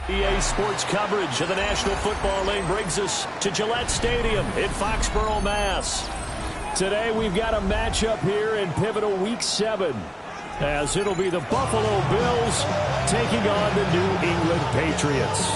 EA Sports coverage of the National Football League brings us to Gillette Stadium in Foxborough, Mass. Today we've got a matchup here in pivotal Week 7, as it'll be the Buffalo Bills taking on the New England Patriots.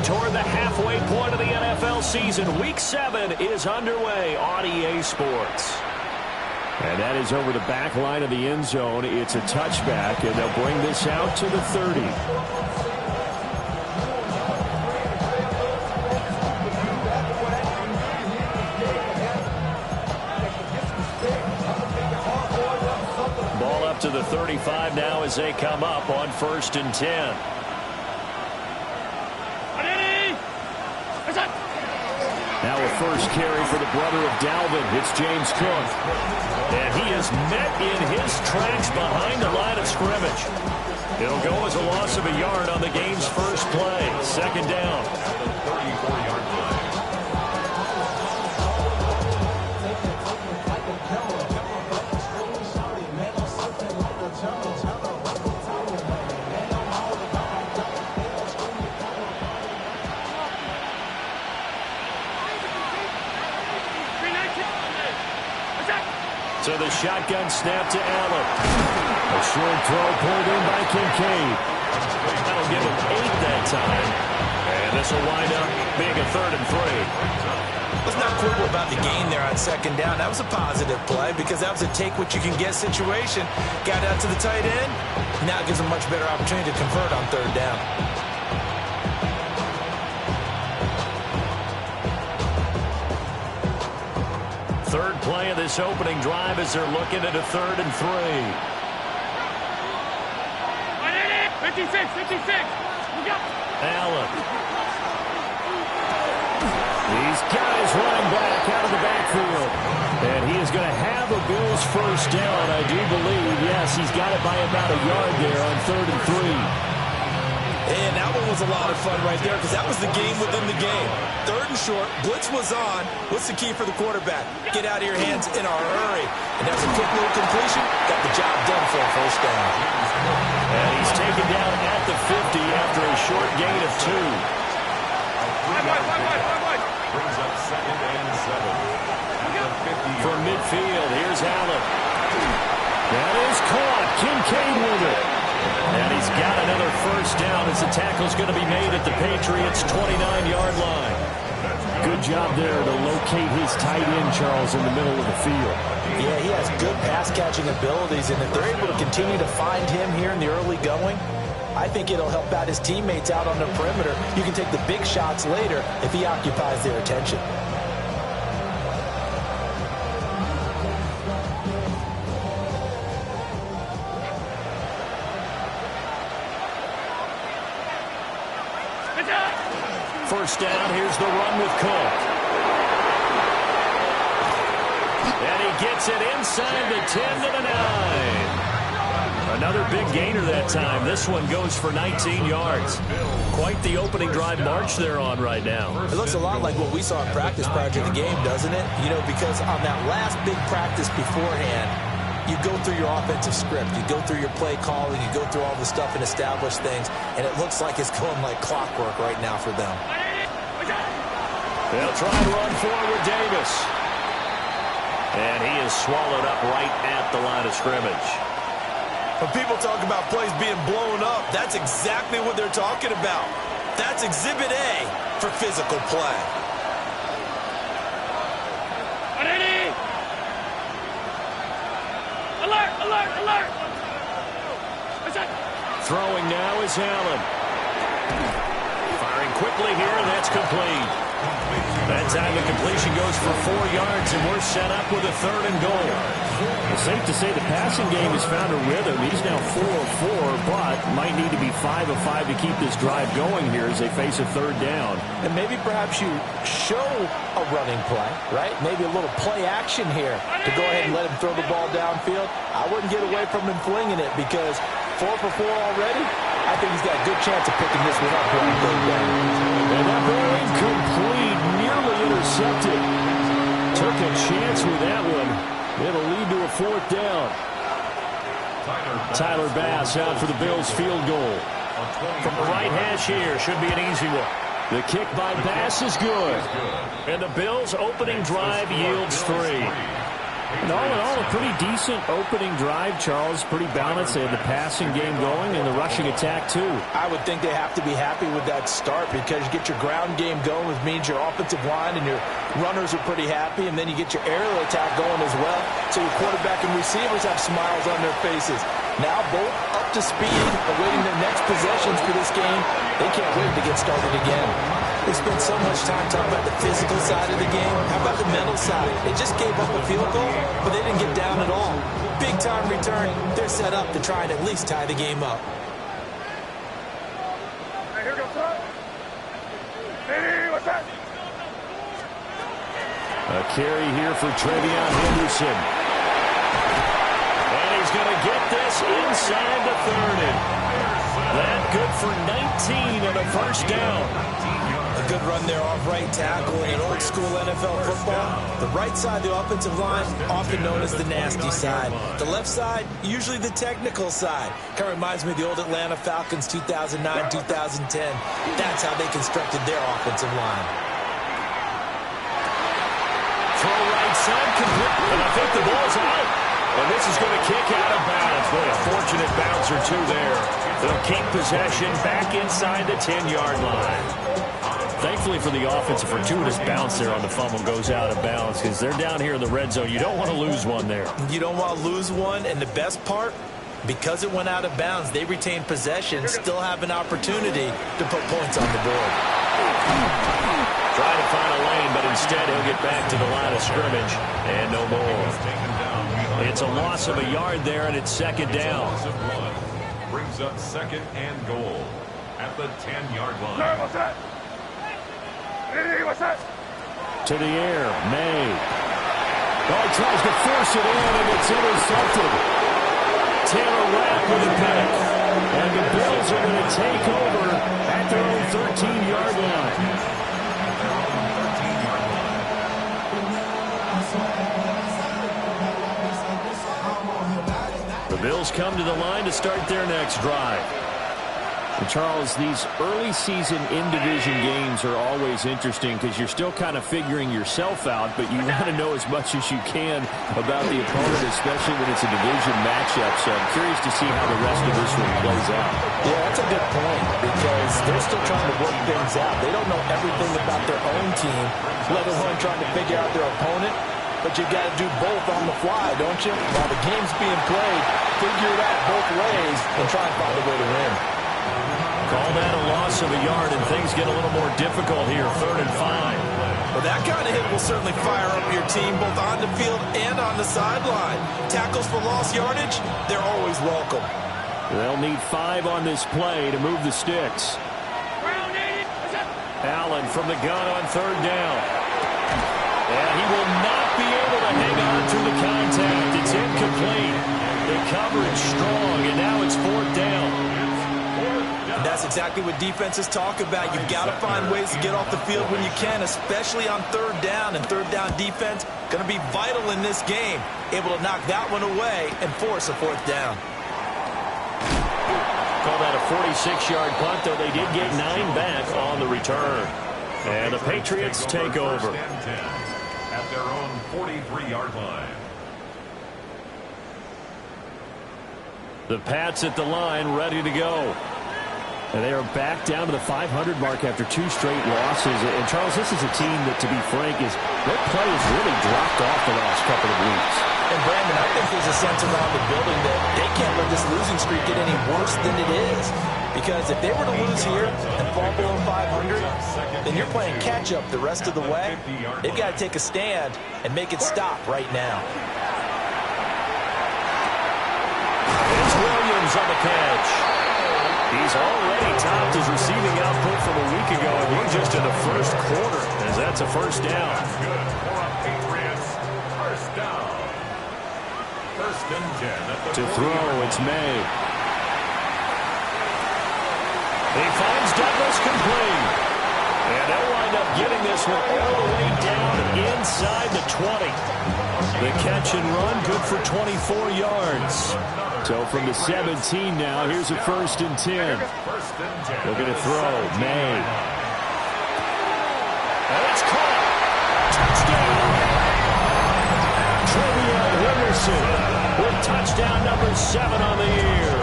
Toward the halfway point of the NFL season, Week 7 is underway on EA Sports. And that is over the back line of the end zone. It's a touchback, and they'll bring this out to the 30. Ball up to the 35 now as they come up on 1st and 10. Now a first carry for the brother of Dalvin. It's James Cook. And he is met in his tracks behind the line of scrimmage. It'll go as a loss of a yard on the game's first play. 2nd down. So the shotgun snap to Allen. A short throw pulled in by Kincaid. That'll give him 8 that time. And this will wind up being a 3rd and 3. Let's not quibble about the gain there on 2nd down. That was a positive play because that was a take-what-you-can-get situation. Got out to the tight end. Now it gives him a much better opportunity to convert on 3rd down. Third play of this opening drive as they're looking at a 3rd and 3. 56. Allen. These guys running back out of the backfield. And he is going to have a Bills first down, I do believe. Yes, he's got it by about a yard there on 3rd and 3. And that one was a lot of fun right there because that was the game within the game. 3rd and short, blitz was on. What's the key for the quarterback? Get out of your hands in a hurry. And that's a quick little completion. Got the job done for a first down. And he's taken down at the 50 after a short gain of 2. Brings up 2nd and 7. From midfield, here's Allen. That is caught. Kincaid with it. And he's got another first down as the tackle's going to be made at the Patriots' 29-yard line. Good job there to locate his tight end, Charles, in the middle of the field. Yeah, he has good pass-catching abilities, and if they're able to continue to find him here in the early going, I think it'll help out his teammates out on the perimeter. You can take the big shots later if he occupies their attention. First down, here's the run with Cook. And he gets it inside the 10 to the 9. Another big gainer that time. This one goes for 19 yards. Quite the opening drive march they're on right now. It looks a lot like what we saw in practice prior to the game, doesn't it? You know, because on that last big practice beforehand, you go through your offensive script. You go through your play calling. You go through all the stuff and establish things. And it looks like it's going like clockwork right now for them. They'll try and run forward Davis. And he is swallowed up right at the line of scrimmage. When people talk about plays being blown up, that's exactly what they're talking about. That's Exhibit A for physical play. Ready? Alert, alert, alert. Throwing now is Allen. Firing quickly here, and that's complete. That time the completion goes for 4 yards, and we're set up with a 3rd and goal. It's safe to say the passing game has found a rhythm. He's now 4 of 4, but might need to be 5 of 5 to keep this drive going here as they face a 3rd down. And maybe perhaps you show a running play, right? Maybe a little play action here to go ahead and let him throw the ball downfield. I wouldn't get away from him flinging it because 4 for 4 already, I think he's got a good chance of picking this one up here on 3rd down. And that ball incomplete, nearly intercepted. Took a chance with that one. It'll lead to a 4th down. Tyler Bass out for the Bills field goal. From the right hash here, should be an easy one. The kick by Bass is good. And the Bills' opening drive yields 3. And all in all, a pretty decent opening drive, Charles. Pretty balanced. They had the passing game going and the rushing attack, too. I would think they have to be happy with that start because you get your ground game going, which means your offensive line and your runners are pretty happy, and then you get your aerial attack going as well. So your quarterback and receivers have smiles on their faces. Now both up to speed, awaiting their next possessions for this game. They can't wait to get started again. They spent so much time talking about the physical side of the game. How about the mental side? They just gave up a field goal, but they didn't get down at all. Big time return. They're set up to try and at least tie the game up. Hey, here we go, son. Hey, what's that? A carry here for Travion Henderson. And he's going to get this inside the 30. That good for 19 and a 1st down. A good run there off right tackle in an old school NFL football. The right side of the offensive line, often known as the nasty side. The left side, usually the technical side. Kind of reminds me of the old Atlanta Falcons 2009, 2010. That's how they constructed their offensive line. Throw right side complete. And I think the ball's out. And this is going to kick out of bounds. Boy, a fortunate bounce or two there. They'll keep possession back inside the 10-yard line. Thankfully for the offense, a fortuitous bounce there on the fumble goes out of bounds because they're down here in the red zone. You don't want to lose one there. You don't want to lose one, and the best part, because it went out of bounds, they retain possession, still have an opportunity to put points on the board. Trying to find a lane, but instead he'll get back to the line of scrimmage and no more. It's a loss of a yard there, and it's 2nd down. Brings up 2nd and goal at the 10-yard line. Sir, what's that? Hey, what's that? To the air, May. Oh, he tries to force it in, and it's intercepted. Taylor Rapp with a pick. And the Bills are going to take over at their own 13-yard line. The Bills come to the line to start their next drive. And Charles, these early season in-division games are always interesting because you're still kind of figuring yourself out, but you want to know as much as you can about the opponent, especially when it's a division matchup. So I'm curious to see how the rest of this one plays out. Yeah, that's a good point because they're still trying to work things out. They don't know everything about their own team, let alone trying to figure out their opponent. But you got to do both on the fly, don't you? While the game's being played, figure it out both ways and try and find a way to win. Call that a loss of a yard, and things get a little more difficult here, 3rd and 5. Well, that kind of hit will certainly fire up your team both on the field and on the sideline. Tackles for lost yardage, they're always welcome. They'll need 5 on this play to move the sticks. Allen from the gun on 3rd down. And he will not be able to hang on to the contact. It's incomplete. The coverage strong, and now it's 4th down. And that's exactly what defenses talk about. You've got to find ways to get off the field when you can, especially on 3rd down. And 3rd down defense going to be vital in this game. Able to knock that one away and force a 4th down. Call that a 46-yard punt, though they did get 9 back on the return. And the Patriots take over at their own 43-yard line. The Pats at the line, ready to go. And they are back down to the 500 mark after 2 straight losses. And, Charles, this is a team that, to be frank, their play has really dropped off the last couple of weeks. And, Brandon, I think there's a sense around the building that they can't let this losing streak get any worse than it is. Because if they were to lose here and fall below 500, then you're playing catch-up the rest of the way. They've got to take a stand and make it stop right now. It's Williams on the catch. He's already topped his receiving output from a week ago, and we're just in the first quarter, as that's a first down. Good for a Patriots first down. First and 10 at the To throw, it's May. He finds Douglas complete. And they'll wind up getting this one all the way down inside the 20. The catch and run, good for 24 yards. So from the 17 now, here's a first and 10. Looking to throw, May. And it's caught. Touchdown. Trevion Henderson with touchdown number 7 on the year.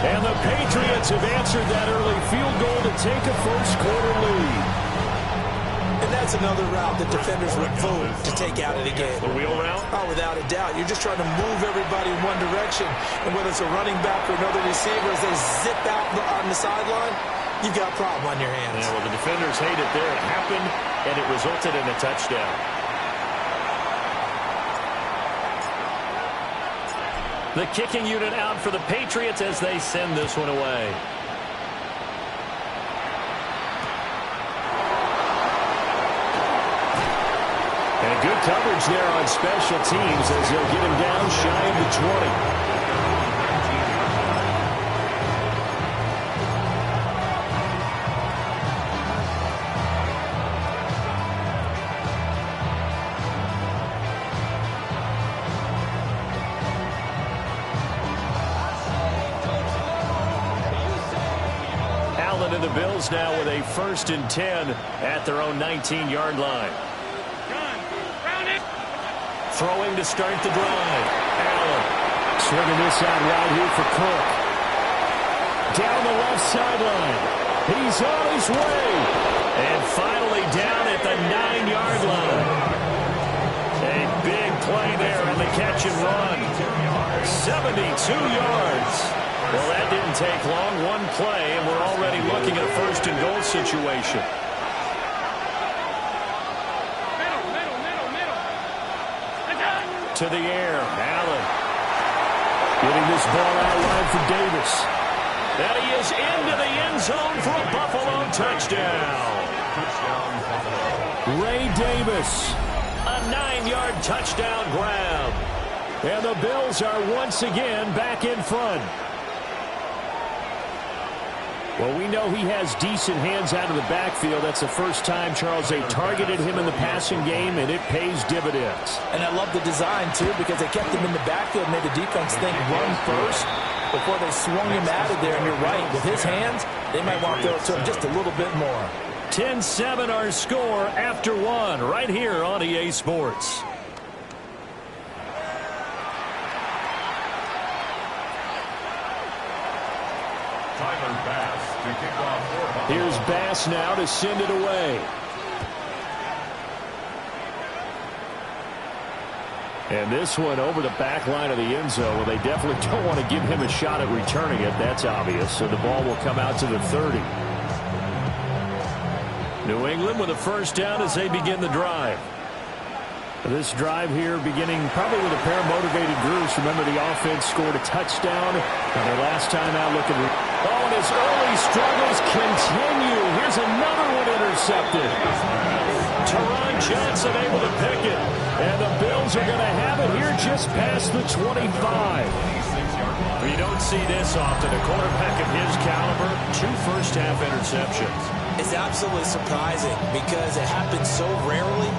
And the Patriots have answered that early field goal to take a first-quarter lead. And that's another route that defenders would vote to take out of the game. The wheel route? Oh, without a doubt. You're just trying to move everybody in one direction. And whether it's a running back or another receiver, as they zip out on the sideline, you've got a problem on your hands. Yeah, well, the defenders hate it there. It happened, and it resulted in a touchdown. The kicking unit out for the Patriots as they send this one away. And good coverage there on special teams as they'll get him down shy of the 20. And the Bills now with a first and 10 at their own 19-yard line. Throwing to start the drive. Allen swinging this out right here for Cook. Down the left sideline. He's on his way. And finally down at the 9-yard line. A big play there on the catch and run. 72 yards. Well, that didn't take long. One play, and we're already looking at a first and goal situation. To the air, Allen. Getting this ball out wide for Davis. And he is into the end zone for a Buffalo touchdown. Ray Davis, a 9-yard touchdown grab. And the Bills are once again back in front. Well, we know he has decent hands out of the backfield. That's the first time, Charles, they targeted him in the passing game, and it pays dividends. And I love the design, too, because they kept him in the backfield, made the defense think run first before they swung him out of there. And you're right, with his hands, they might want to throw it to him just a little bit more. 10-7 our score after one right here on EA Sports. Here's Bass now to send it away. And this one over the back line of the end zone. Well, they definitely don't want to give him a shot at returning it. That's obvious. So the ball will come out to the 30. New England with a first down as they begin the drive. This drive here beginning probably with a pair of motivated groups. Remember, the offense scored a touchdown. And their last time out looking... Oh, and his early struggles continue. Here's another one intercepted. Teron Johnson able to pick it. And the Bills are going to have it here just past the 25. You don't see this often. A quarterback of his caliber, 2 first-half interceptions. It's absolutely surprising because it happens so rarely.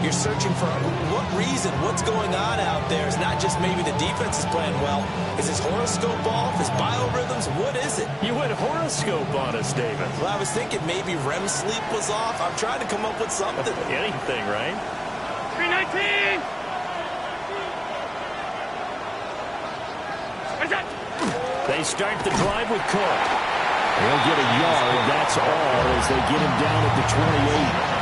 You're searching for what reason, what's going on out there. It's not just maybe the defense is playing well. Is his horoscope off? His biorhythms? What is it? You went horoscope on us, David. Well, I was thinking maybe REM sleep was off. I'm trying to come up with something. Anything, right? 319! They start the drive with Cook. He'll get a yard, that's all, as they get him down at the 28.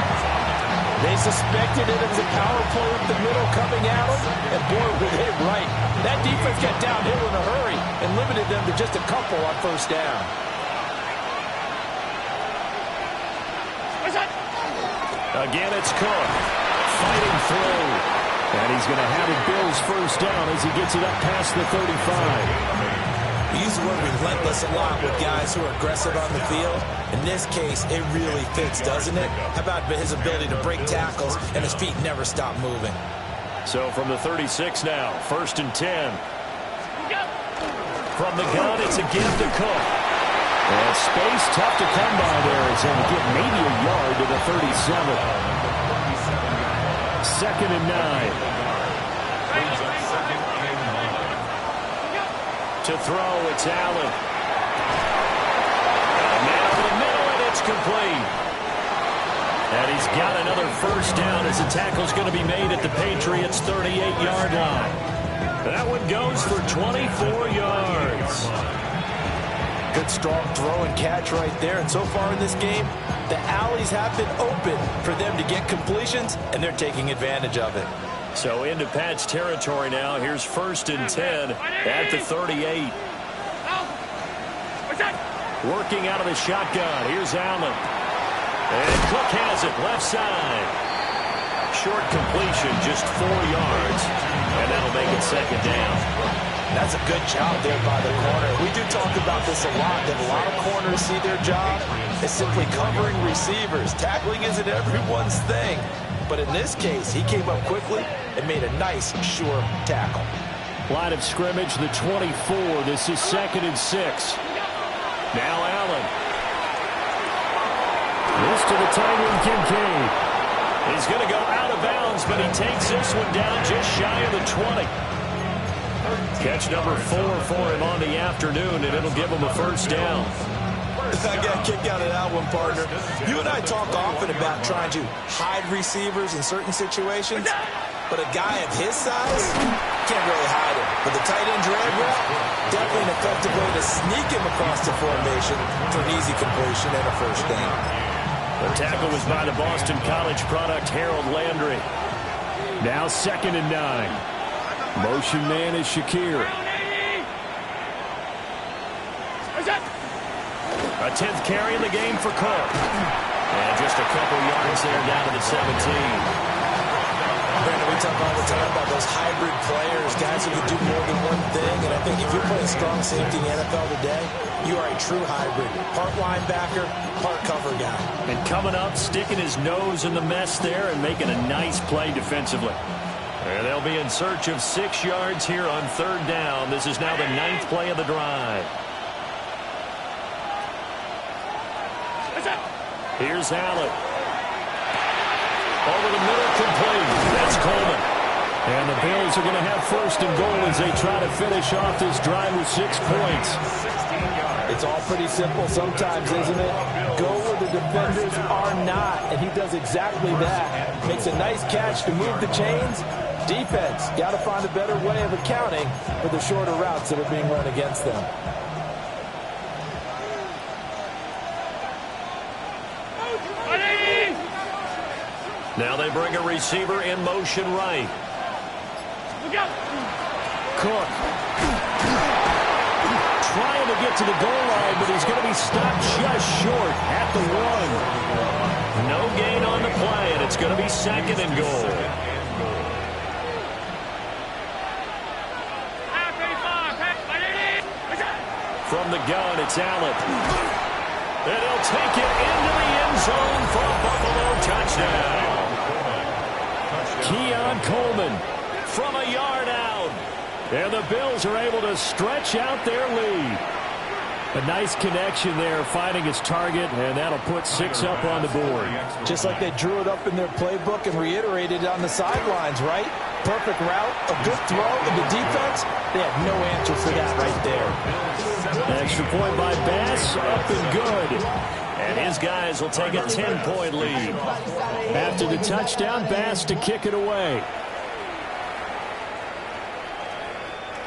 They suspected it was a power play with the middle coming at them, and boy, were they right. That defense got downhill in a hurry and limited them to just a couple on first down. Again, it's Cook. Fighting through. And he's going to have a Bills first down as he gets it up past the 35. We use the word relentless a lot with guys who are aggressive on the field. In this case, it really fits, doesn't it? How about his ability to break tackles and his feet never stop moving? So from the 36 now, 1st and 10. From the gun, it's again to Cook. And space tough to come by there as they'll get maybe a yard to the 37. 2nd and 9. To throw, it's Allen. Man over the middle, and it's complete. And he's got another first down as the tackle's going to be made at the Patriots' 38-yard line. That one goes for 24 yards. Good strong throw and catch right there. And so far in this game, the alleys have been open for them to get completions, and they're taking advantage of it. So into Pat's territory now. Here's 1st and 10 at the 38. Working out of the shotgun. Here's Allen. And Cook has it left side. Short completion, just 4 yards. And that'll make it 2nd down. That's a good job there by the corner. We do talk about this a lot, that a lot of corners see their job as simply covering receivers. Tackling isn't everyone's thing. But in this case, he came up quickly and made a nice, sure tackle. Line of scrimmage, the 24. This is 2nd and 6. Now Allen. This to the tight end, Ncaa. He's going to go out of bounds, but he takes this one down just shy of the 20. Catch number 4 for him on the afternoon, and it'll give him a first down. I got a kick out of that one, partner. You and I talk often about trying to hide receivers in certain situations, but a guy of his size can't really hide him. But the tight end drag route, definitely an effective way to sneak him across the formation for an easy completion and a first down. The tackle was by the Boston College product, Harold Landry. Now 2nd and 9. Motion man is Shakir. A 10th carry in the game for Cook. And just a couple yards there down to the 17. Brandon, we talk all the time about those hybrid players, guys who can do more than one thing. And I think if you're playing strong safety in the NFL today, you are a true hybrid. Part linebacker, part cover guy. And coming up, sticking his nose in the mess there and making a nice play defensively. And they'll be in search of 6 yards here on 3rd down. This is now the 9th play of the drive. Here's Allen. Over the middle, complete. That's Coleman. And the Bills are going to have 1st and goal as they try to finish off this drive with 6 points. It's all pretty simple sometimes, isn't it? Go where the defenders are not, and he does exactly that. Makes a nice catch to move the chains. Defense, got to find a better way of accounting for the shorter routes that are being run against them. Now they bring a receiver in motion right. Cook. Trying to get to the goal line, but he's going to be stopped just short at the 1. No gain on the play, and it's going to be 2nd and goal. From the gun, it's Allen. And he'll take it into the end zone for a Buffalo touchdown. Keon Coleman From a yard out. And the Bills are able to stretch out their lead. A nice connection there, finding his target, and that'll put 6 up on the board. Just like they drew it up in their playbook and reiterated on the sidelines, right? Perfect route, a good throw, and the defense, they had no answer for that right there. Extra point by Bass, up and good. And his guys will take a 10-point lead. After the touchdown, Bass to kick it away.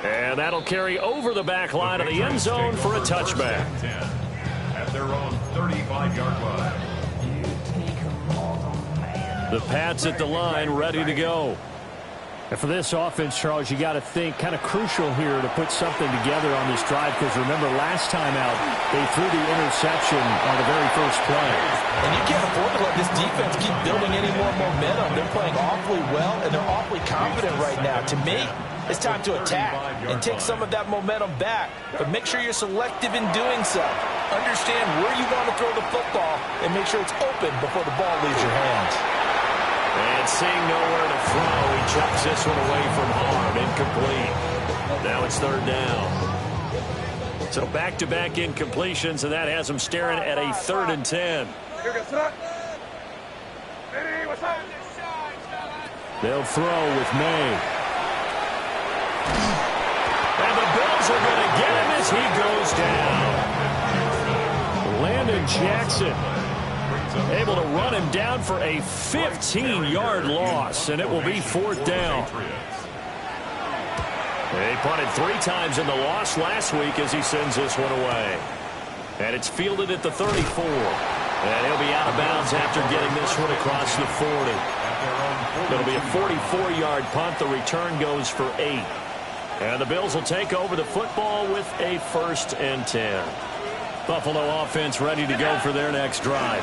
And that'll carry over the back line of the end zone for a touchback. their own 35-yard line. The Pats at the line, ready to go. And for this offense, Charles, you got to think kind of crucial here to put something together on this drive, because remember last time out they threw the interception on the very first play. And you can't afford to let this defense keep building any more momentum. They're playing awfully well, and they're awfully confident right now. To me, it's time to attack and take some of that momentum back, but make sure you're selective in doing so. Understand where you want to throw the football and make sure it's open before the ball leaves your hands. And seeing nowhere to throw, he chucks this one away from harm. Incomplete. Now it's third down. So back-to-back incompletions, and that has him staring at a 3rd and 10. They'll throw with May. And the Bills are going to get him as he goes down. Landon Jackson able to run him down for a 15-yard loss, and it will be 4th down. They punted 3 times in the loss last week as he sends this one away. And it's fielded at the 34. And he'll be out of bounds after getting this one across the 40. It'll be a 44-yard punt. The return goes for 8. And the Bills will take over the football with a 1st and 10. Buffalo offense ready to go for their next drive.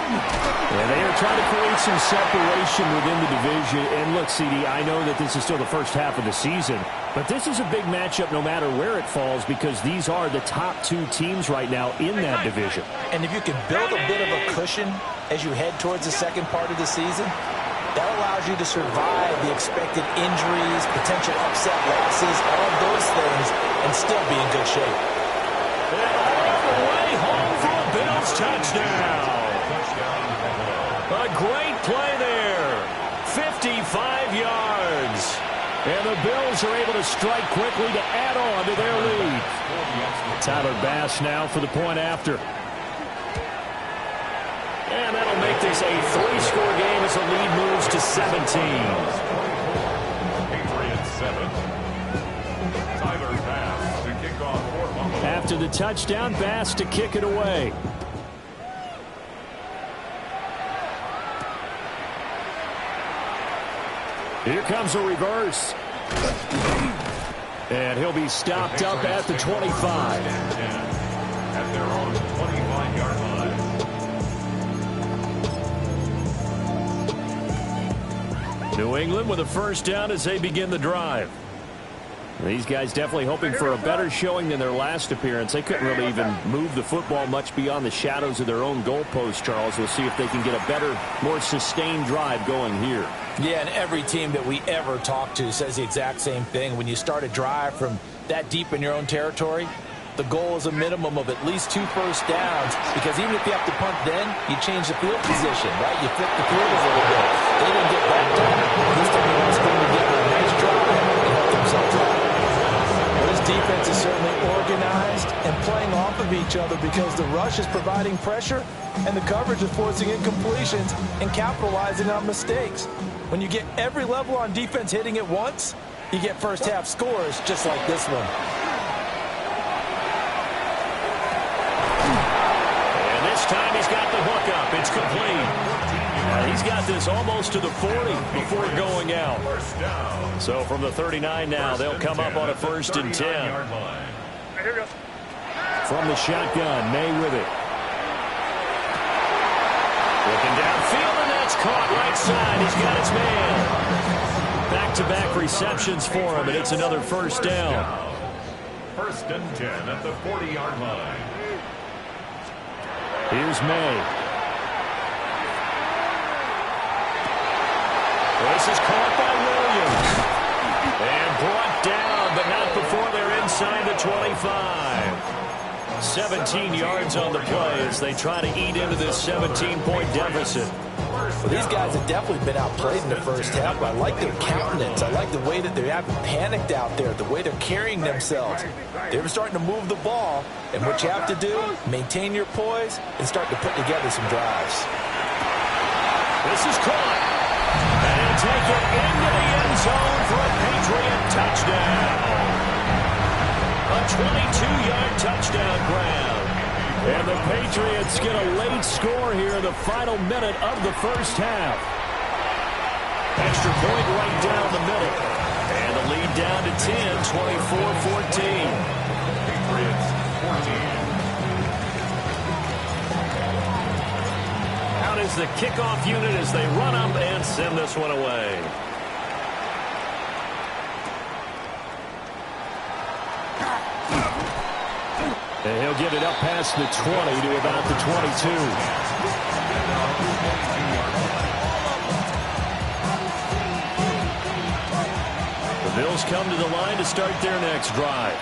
Yeah, they are trying to create some separation within the division. And look, CD, I know that this is still the first half of the season, but this is a big matchup no matter where it falls, because these are the top 2 teams right now in that division. And if you can build a bit of a cushion as you head towards the second part of the season, that allows you to survive the expected injuries, potential upset losses, all of those things, and still be in good shape. Way home for a Bills touchdown. A great play there. 55 yards. And the Bills are able to strike quickly to add on to their lead. Tyler Bass now for the point after. And that'll make this a 3-score game as the lead moves to 17. Patriots 7. Tyler Bass to kick off for Buffalo. After the touchdown, Bass to kick it away. Here comes a reverse. And he'll be stopped up at the 25. At their own 25-yard line. New England with a 1st down as they begin the drive. These guys definitely hoping for a better showing than their last appearance. They couldn't really even move the football much beyond the shadows of their own goalpost, Charles. We'll see if they can get a better, more sustained drive going here. Yeah, and every team that we ever talk to says the exact same thing. When you start a drive from that deep in your own territory, the goal is a minimum of at least 2 first downs, because even if you have to punt then, you change the field position, right? You flip the field a little bit. They didn't get back done. This time they want to put together a nice drive and help themselves out. Well, this defense is certainly organized and playing off of each other, because the rush is providing pressure and the coverage is forcing incompletions and capitalizing on mistakes. When you get every level on defense hitting at once, you get first half scores just like this one. And this time he's got the hook up. It's complete. He's got this almost to the 40 before going out. So from the 39 now, they'll come up on a 1st and 10. From the shotgun, May with it. Looking downfield, and that's caught right side. He's got his man. Back-to-back receptions for him, and it's another 1st down. 1st and 10 at the 40-yard line. Here's May. This is caught by Williams. And brought down, but not before they're inside the 25. 17 yards on the play as they try to eat into this 17-point deficit. Well, these guys have definitely been outplayed in the first half, but I like their countenance. I like the way that they haven't panicked out there, the way they're carrying themselves. They're starting to move the ball, and what you have to do, maintain your poise and start to put together some drives. This is caught. And he'll take it into the end zone for a Patriot touchdown. A 22-yard touchdown grab. And the Patriots get a late score here in the final minute of the first half. Extra point right down the middle. And the lead down to 10, 24-14. Patriots 14. Out is the kickoff unit as they run up and send this one away. And he'll get it up past the 20 to about the 22. The Bills come to the line to start their next drive.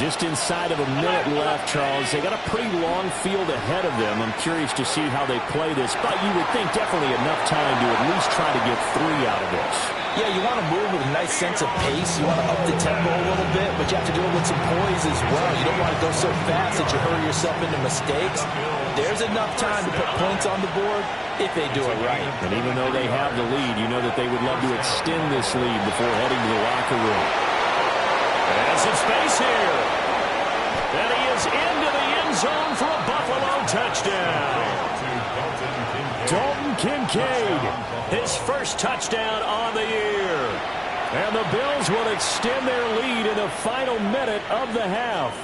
Just inside of a minute left, Charles. They got a pretty long field ahead of them. I'm curious to see how they play this, but you would think definitely enough time to at least try to get 3 out of this. Yeah, you want to move with a nice sense of pace. You want to up the tempo a little bit, but you have to do it with some poise as well. You don't want to go so fast that you hurry yourself into mistakes. There's enough time to put points on the board if they do it right. And even though they have the lead, you know that they would love to extend this lead before heading to the locker room. Has some space here. And he is into the end zone for a Buffalo touchdown. Dalton Kincaid, his first touchdown on the year. And the Bills will extend their lead in the final minute of the half.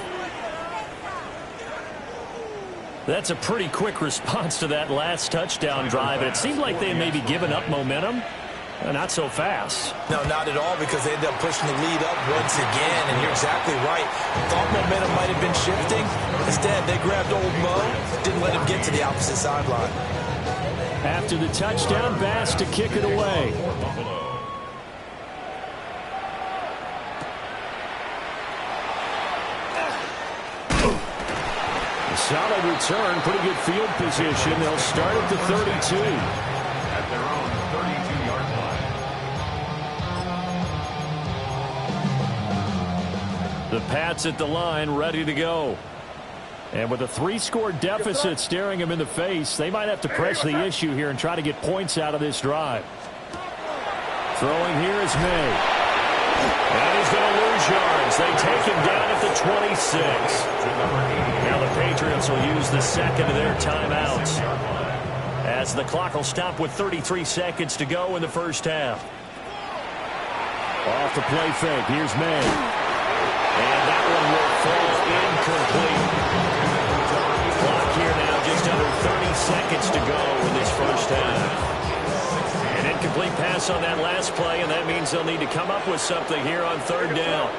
That's a pretty quick response to that last touchdown drive. It seemed like they had maybe given up momentum. Not so fast. No, not at all, because they ended up pushing the lead up once again, and you're exactly right. Thought momentum might have been shifting. Instead, they grabbed old Mo, didn't let him get to the opposite sideline. After the touchdown, Bass to kick it away. A solid return, pretty good field position. They'll start at the 32. At their own 32-yard line. The Pats at the line, ready to go. And with a 3-score deficit staring him in the face, they might have to press the issue here and try to get points out of this drive. Throwing here is May. And he's going to lose yards. They take him down at the 26. Now the Patriots will use the second of their timeouts, as the clock will stop with 33 seconds to go in the first half. Off the play fake. Here's May. And that one will fall incomplete. Clock here now, just under 30 seconds to go in this first half. An incomplete pass on that last play, and that means they'll need to come up with something here on third down.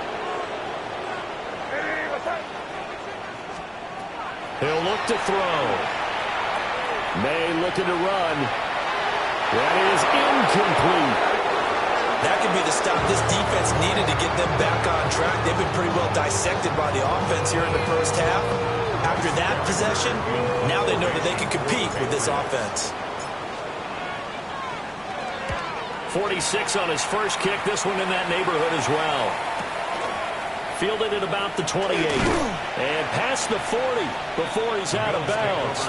He'll look to throw. May looking to run. That is incomplete. That could be the stop this defense needed to get them back on track. They've been pretty well dissected by the offense here in the first half. After that possession, now they know that they can compete with this offense. 46 on his first kick. This one in that neighborhood as well. Fielded at about the 28. And past the 40 before he's out of bounds.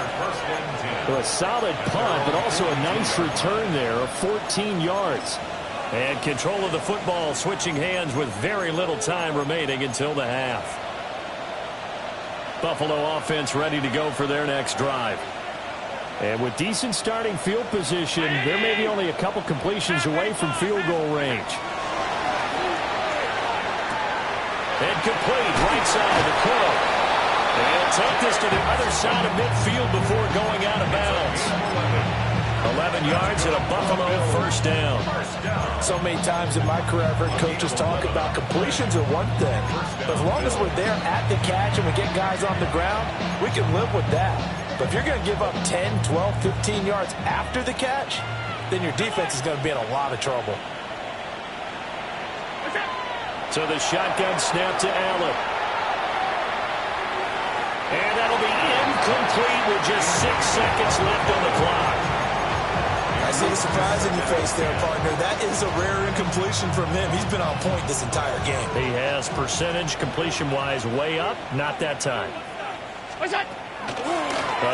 So a solid punt, but also a nice return there of 14 yards. And control of the football switching hands with very little time remaining until the half. Buffalo offense ready to go for their next drive. And with decent starting field position, they're maybe only a couple completions away from field goal range. And complete, right side of the court. And take this to the other side of midfield before going out of bounds. 11 yards and a Buffalo first down. So many times in my career, I've heard coaches talk about completions are one thing. But as long as we're there at the catch and we get guys on the ground, we can live with that. But if you're going to give up 10, 12, 15 yards after the catch, then your defense is going to be in a lot of trouble. So the shotgun snap to Allen. And that'll be incomplete with just 6 seconds left on the clock. I see the surprise in your face there, partner. That is a rare incompletion from him. He's been on point this entire game. He has percentage completion-wise way up. Not that time.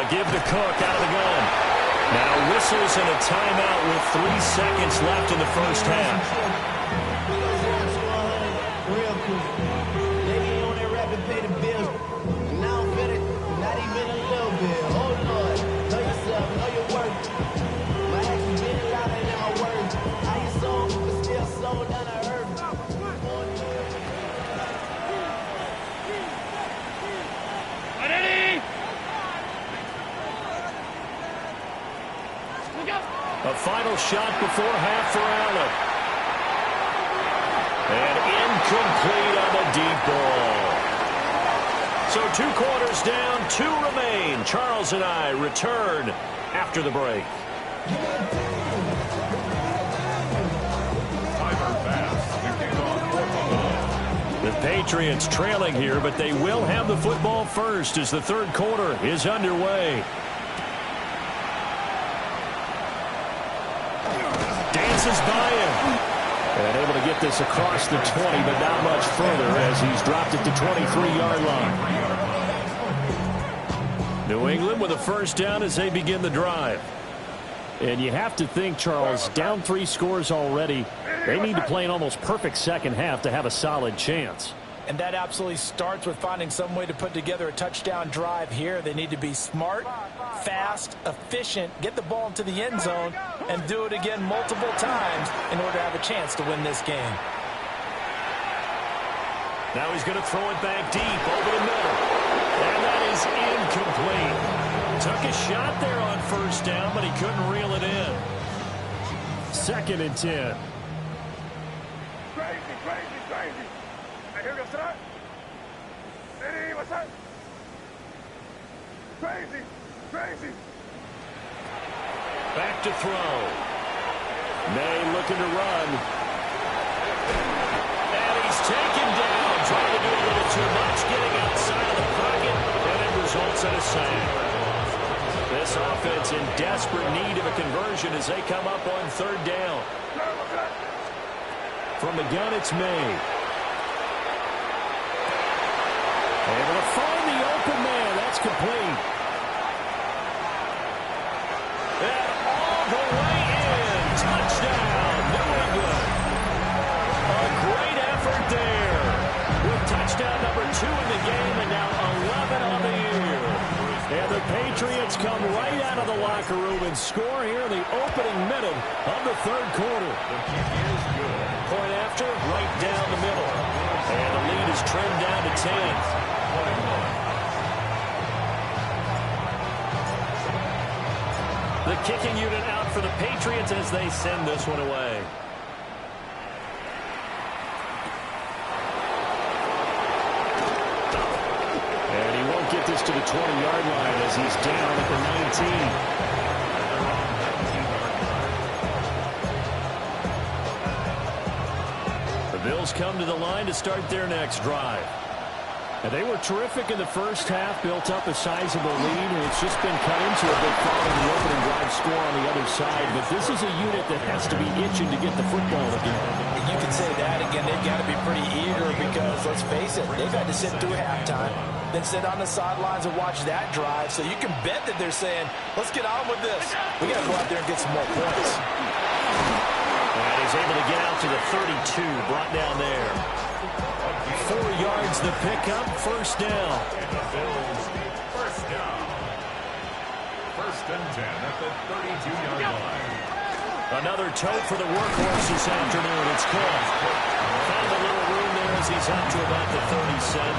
Give to Cook out of the gun. Now whistles and a timeout with 3 seconds left in the first half. shot before half for Allen. And incomplete on the deep ball. So 2 quarters down, 2 remain. Charles and I return after the break. The Patriots trailing here, but they will have the football first as the 3rd quarter is underway. Dances by him. And able to get this across the 20, but not much further as he's dropped it to 23-yard line. New England with a first down as they begin the drive. And you have to think, Charles, down 3 scores already. They need to play an almost perfect second half to have a solid chance. And that absolutely starts with finding some way to put together a touchdown drive here. They need to be smart, fast, efficient, get the ball into the end zone, and do it again multiple times in order to have a chance to win this game. Now he's going to throw it back deep over the middle. And that is incomplete. Took a shot there on first down, but he couldn't reel it in. 2nd and 10. Crazy. I hear you start. Eddie, what's up? Crazy. Back to throw. May looking to run. And he's taken down. Trying to do a little too much. Getting outside of the pocket. And it results in a sack. This offense in desperate need of a conversion as they come up on 3rd down. From the gun, it's May. Able to find the open man. That's complete. And all the way in. Touchdown, New England. A great effort there. With touchdown number 2 in the game and now 11 on the year. And the Patriots come right out of the locker room and score here in the opening minute of the 3rd quarter. Point after, right down the middle. And the lead is trimmed down to 10. The kicking unit out for the Patriots as they send this one away. And he won't get this to the 20-yard line as he's down at the 19. The Bills come to the line to start their next drive. And they were terrific in the first half, built up a sizable lead, and it's just been cut into a bit following the opening drive score on the other side. But this is a unit that has to be itching to get the football again. And you can say that again. They've got to be pretty eager because, let's face it, they've had to sit through halftime, then sit on the sidelines and watch that drive. So you can bet that they're saying, let's get on with this. We got to go out there and get some more points. And he's able to get out to the 32, brought down there. 4 yards the pickup, first down. First down. 1st and 10 at the 32-yard line. Another tote for the workhorse this afternoon. It's caught. Found a little room there as he's up to about the 37.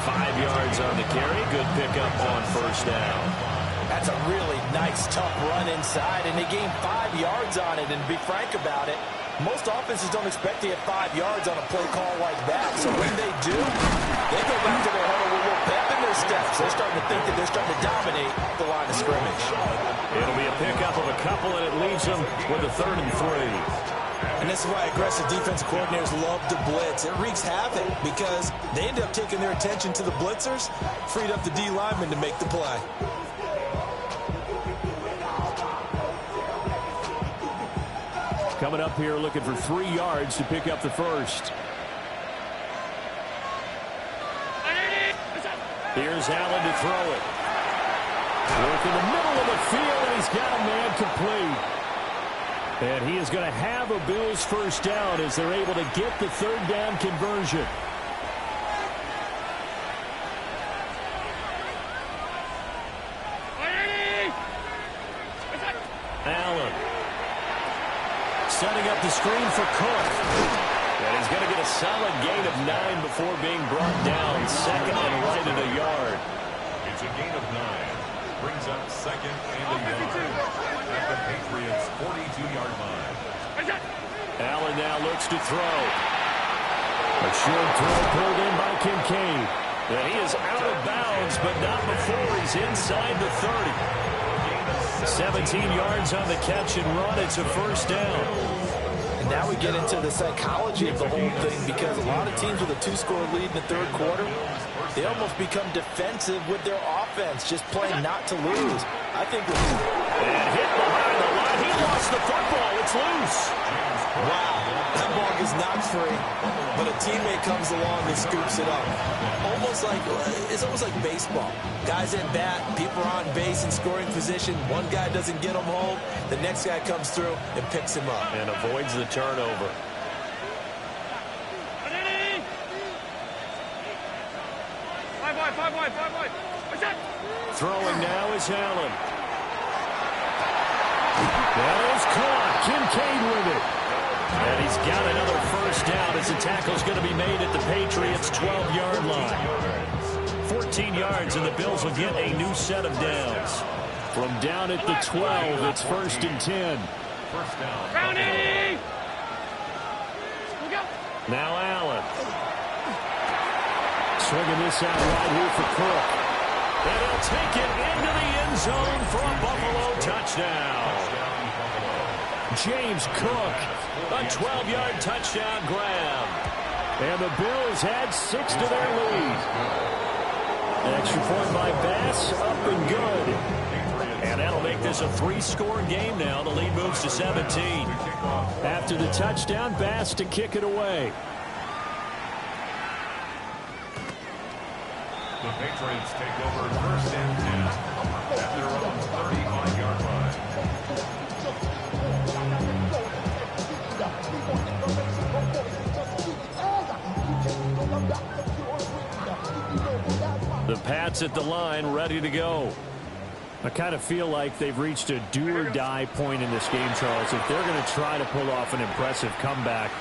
5 yards on the carry. Good pickup on first down. That's a really nice, tough run inside, and they gained 5 yards on it. And to be frank about it, most offenses don't expect to get 5 yards on a play call like that. So when they do, they go back to their huddle with a little pep in their steps. They're starting to think that they're starting to dominate the line of scrimmage. It'll be a pickup of a couple, and it leaves them with a 3rd and 3. And this is why aggressive defensive coordinators love to blitz. It wreaks havoc because they end up taking their attention to the blitzers, freed up the D linemen to make the play. Coming up here looking for 3 yards to pick up the first. Here's Allen to throw it. Work in the middle of the field, and he's got a man complete. And he is going to have a Bills first down as they're able to get the 3rd down conversion. Allen. Setting up the screen for Cook. And he's going to get a solid gain of 9 before being brought down. 2nd and right at a yard. It's a gain of 9. brings up second and a yard at the Patriots' 42-yard line. Allen now looks to throw. A short throw pulled in by Kincaid. And he is out of bounds, but not before he's inside the 30. 17 yards on the catch and run. It's a first down. And now we get into the psychology of the whole thing, because a lot of teams with a 2-score lead in the third quarter, they almost become defensive with their offense, just playing not to lose. I think with and hit behind the line. He lost the football. It's loose. Wow, that ball is not free, but a teammate comes along and scoops it up. It's almost like baseball. Guys at bat, people are on base in scoring position. One guy doesn't get him home. The next guy comes through and picks him up. And avoids the turnover. Throwing now is Allen. That is caught. Kincaid with it. And he's got another first down as the tackle's going to be made at the Patriots' 12-yard line. 14 yards, and the Bills will get a new set of downs. From down at the 12, it's 1st and 10. First down. Brownie! Now Allen. Swinging this out right here for Cook. And he'll take it into the end zone for a Buffalo touchdown. James Cook, a 12-yard touchdown grab. And the Bills add 6 to their lead. An extra point by Bass, up and good. And that'll make this a 3-score game now. The lead moves to 17. After the touchdown, Bass to kick it away. The Patriots take over 1st and 10 at their own 35-yard line. The Pats at the line, ready to go. I kind of feel like they've reached a do-or-die point in this game, Charles. If they're going to try to pull off an impressive comeback,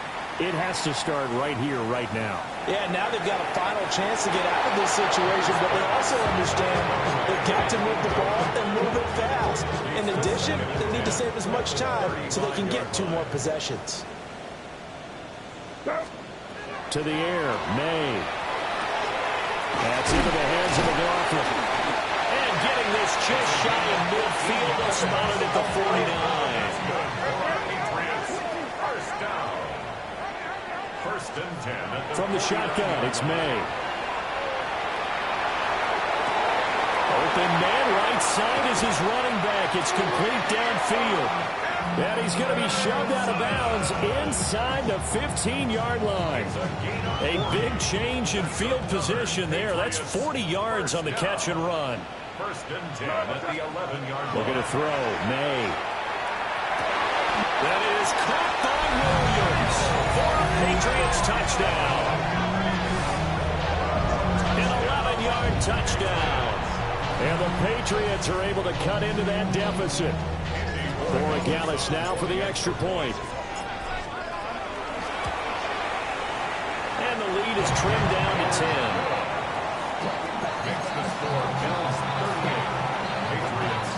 it has to start right here, right now. Yeah, now they've got a final chance to get out of this situation, but they also understand they've got to move the ball and move it fast. In addition, they need to save as much time so they can get 2 more possessions. To the air, May. That's into the hands of McLaughlin. And getting this just shy of midfield, they'll spot it at the 49. Patriots, first down. 1st and 10 at the From the shotgun, it's May. Open man, right side is his running back. It's complete downfield. And he's going to be shoved out of bounds inside the 15-yard line. A big change in field position there. That's 40 yards on the catch and run. 1st and 10 at the 11-yard line. Looking to throw, May. That is caught by Williams for a Patriots touchdown. An 11-yard touchdown. And the Patriots are able to cut into that deficit. Gallis now for the extra point. And the lead is trimmed down to 10. Makes the score Bills 38, Patriots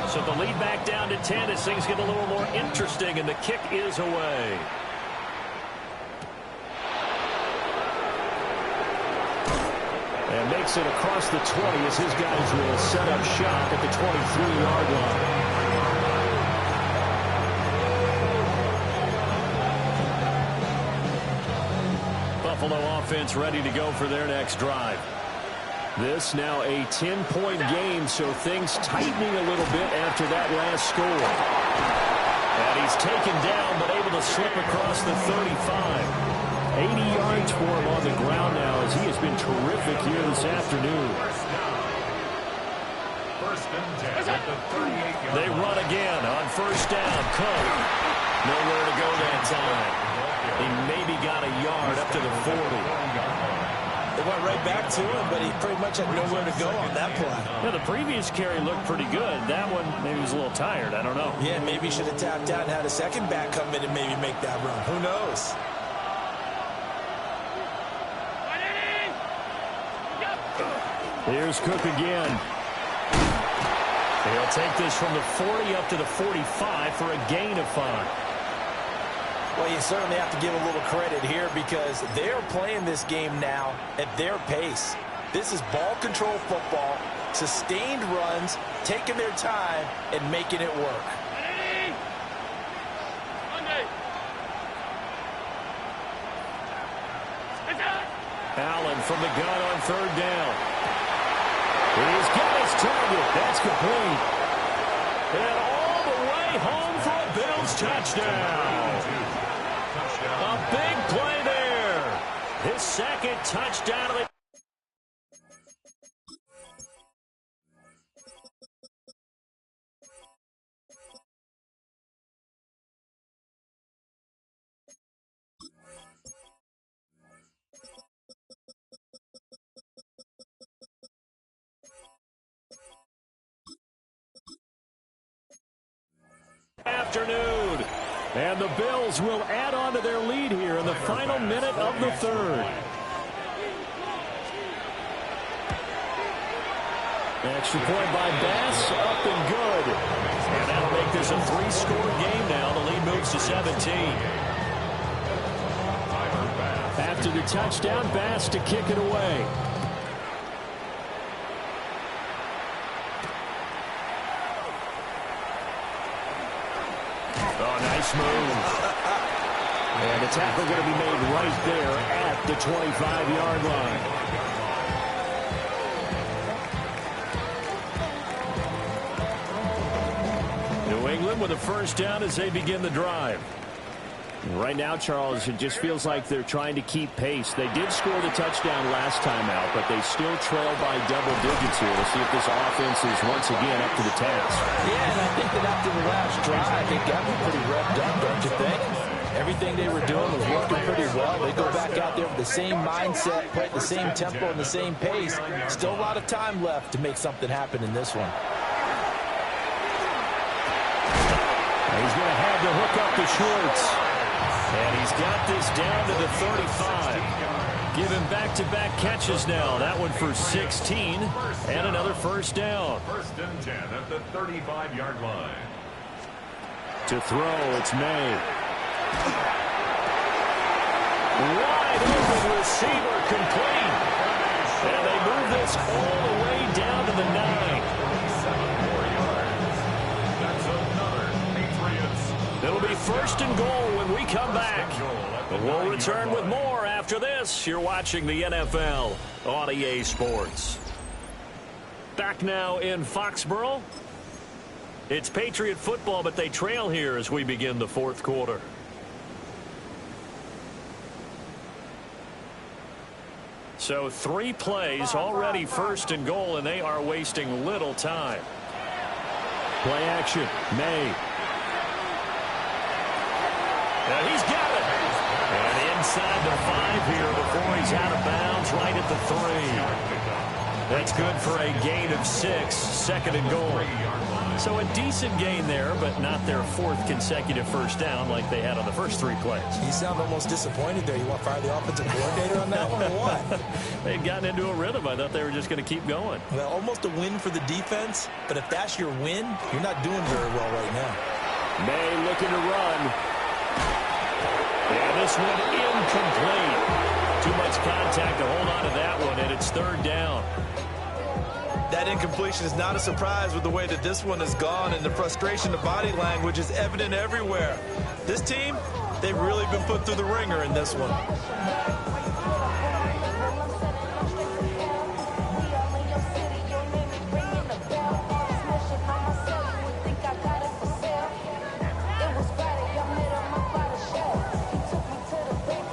48. So the lead back down to 10 as things get a little more interesting, and the kick is away. And makes it across the 20 as his guys will set up shop at the 23-yard line. Buffalo offense ready to go for their next drive. This now a 10-point game, so things tightening a little bit after that last score. And he's taken down, but able to slip across the 35. 80 yards for him on the ground now as he has been terrific here this afternoon. First and 10 at the 38-yard They run again on first down. Cook. Nowhere to go that time. He maybe got a yard up to the 40. They went right back to him, but he pretty much had nowhere to go on that play. Yeah, the previous carry looked pretty good. That one, maybe he was a little tired. I don't know. Yeah, maybe he should have tapped out and had a second back come in and maybe make that run. Who knows? Here's Cook again. He'll take this from the 40 up to the 45 for a gain of 5. Well, you certainly have to give a little credit here because they're playing this game now at their pace. This is ball control football, sustained runs, taking their time, and making it work. Allen from the gun on 3rd down. He's got his target. That's complete. And all the way home for a Bills touchdown. A big play there. His 2nd touchdown of the afternoon. And the Bills will add on to their lead here in the final minute of the 3rd. Extra point by Bass, up and good. And that'll make this a 3-score game now. The lead moves to 17. After the touchdown, Bass to kick it away. Oh, nice move. And the tackle going to be made right there at the 25-yard line. New England with a 1st down as they begin the drive. Right now, Charles, it just feels like they're trying to keep pace. They did score the touchdown last time out, but they still trail by double digits here. We'll see if this offense is once again up to the task. Yeah, and I think that after the last drive, they got me pretty revved up, don't you think? Everything they were doing was working pretty well. They go back out there with the same mindset, play at the same tempo and the same pace. Still a lot of time left to make something happen in this one. He's going to have to hook up the shorts. And he's got this down to the 35. Give him back-to-back catches now. That one for 16 and another 1st down. 1st and 10 at the 35-yard line. To throw, it's May. Wide open receiver complete. And they move this all the way down to the 9. 7 more yards. That's another Patriots. It'll be 1st and goal when we come back. But we'll return with more after this. You're watching the NFL on EA Sports. Back now in Foxborough. It's Patriot football, but they trail here as we begin the 4th quarter. So 3 plays, already 1st and goal, and they are wasting little time. Play action, May. And he's got it. And inside the 5 here before he's out of bounds, right at the 3. That's good for a gain of 6, 2nd and goal. So a decent gain there, but not their 4th consecutive 1st down like they had on the first 3 plays. You sound almost disappointed there. You want to fire the offensive coordinator on that one or what? They'd gotten into a rhythm. I thought they were just going to keep going. Well, almost a win for the defense, but if that's your win, you're not doing very well right now. May looking to run. And this one incomplete. Too much contact to hold on to that one, and it's 3rd down. That incompletion is not a surprise with the way that this one has gone, and the frustration of body language is evident everywhere. This team, they've really been put through the ringer in this one.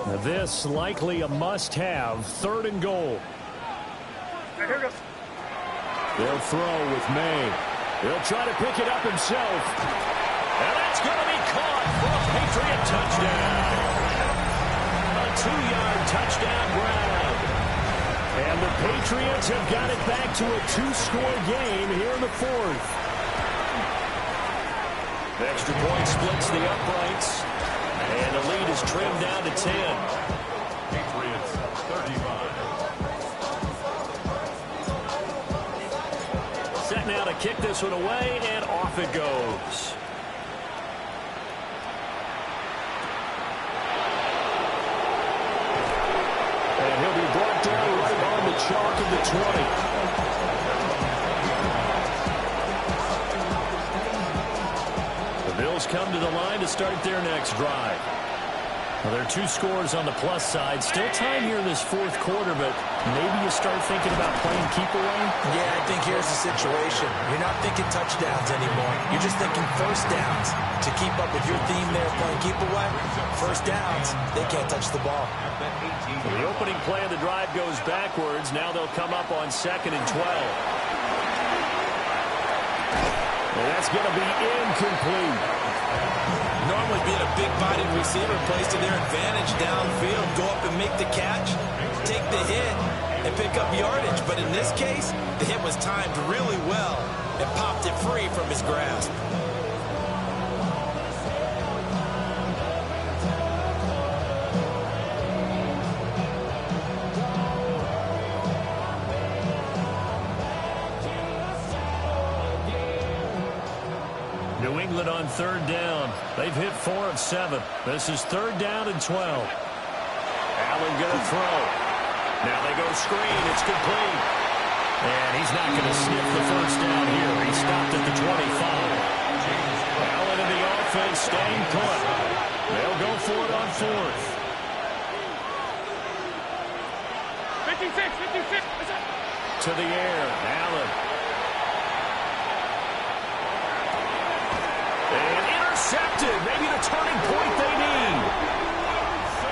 Now this likely a must-have, 3rd and goal. Hey, here goes. They'll throw with May. He'll try to pick it up himself. And that's going to be caught for a Patriot touchdown. A 2-yard touchdown grab. And the Patriots have got it back to a 2-score game here in the 4th. The extra point splits the uprights. And the lead is trimmed down to 10. Patriots 35. now to kick this one away, and off it goes. And he'll be brought down right on the chalk of the 20. The Bills come to the line to start their next drive. Well, there are 2 scores on the plus side. Still time here in this fourth quarter, but maybe you start thinking about playing keep away? Yeah, I think here's the situation. You're not thinking touchdowns anymore. You're just thinking first downs. To keep up with your theme there playing keep away, first downs, they can't touch the ball. Well, the opening play of the drive goes backwards. Now they'll come up on 2nd and 12. And that's going to be incomplete. Normally being a big-bodied receiver plays to their advantage downfield. Go up and make the catch, take the hit, and pick up yardage. But in this case, the hit was timed really well and popped it free from his grasp. New England on 3rd down. They've hit 4 of 7. This is 3rd down and 12. Allen going to throw. Now they go screen. It's complete. And he's not going to sniff the first down here. He stopped at the 25. Allen and the offense staying put. They'll go for it on 4th. 56. To the air. Allen. And intercepted. Maybe the turning point they need.